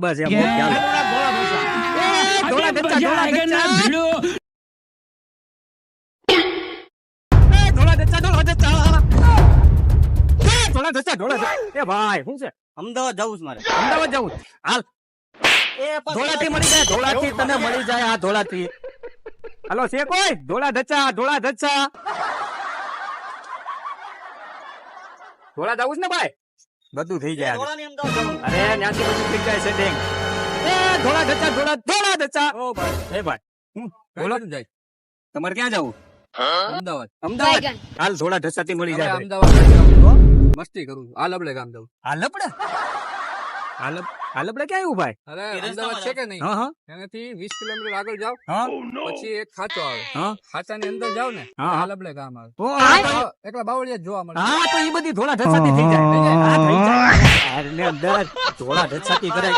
બસ એમ ખ્યાલ. એ, ધોળા ધચ્ચા, ધોળા ધચ્ચા. એ, ધોળા ધચ્ચા, ધોળા ધચ્ચા. એ, ધોળા ધચ્ચા, ધોળા ધચ્ચા. એ ભાઈ શું છે? અમદાવાદ જવું છે મારે. અમદાવાદ જવું છે? હાલ ધોળાથી મળી જાય, ધોળાથી તને મળી જાય. આ ધોળાથી હાલો છે કોઈ ધોળા ધચ્ચા, ધોળા ધચ્ચા. ધોળા જવું છે ને ભાઈ? બધું થઈ જાય. ધોળાની અમદાવાદ જવું. અરે ત્યાંથી બધું થઈ જાય સેટિંગ. એ ધોળા ધચ્ચા, ધોળા ધોળા ધચ્ચા. ઓ ભાઈ, એ ભાઈ બોલો બોલો જાય તમારે ક્યાં જવું? અમદાવાદ. અમદાવાદ. હાલ ધોળા ધચ્ચાથી મળી હવે જાય. અમદાવાદ નથી આવતું, હો. મસ્તી કરું છું. આ લબડે ગામ જવું. હાલપડે હાલપડે ક્યાં આવ્યું ભાઈ? અરે એ રસ્તામાં અમદાવાદ છે કે નહીં, હા હા એનાથી 20 કિલોમીટર આગળ જાવ, હા પછી એક ખાચો આવે. હા ખાચાની અંદર જાવ ને, હા, હા. આ લબડે ગામ આવે. ઓ, હા તો- એકલા બાવળિયા જ જોવા મળે. હા તો એ બધી ધોળા ધચ્ચાથી થઈ જાય. હા થઈ જાય. અરે અંદર ધોળા ધચ્ચાથી કરાય.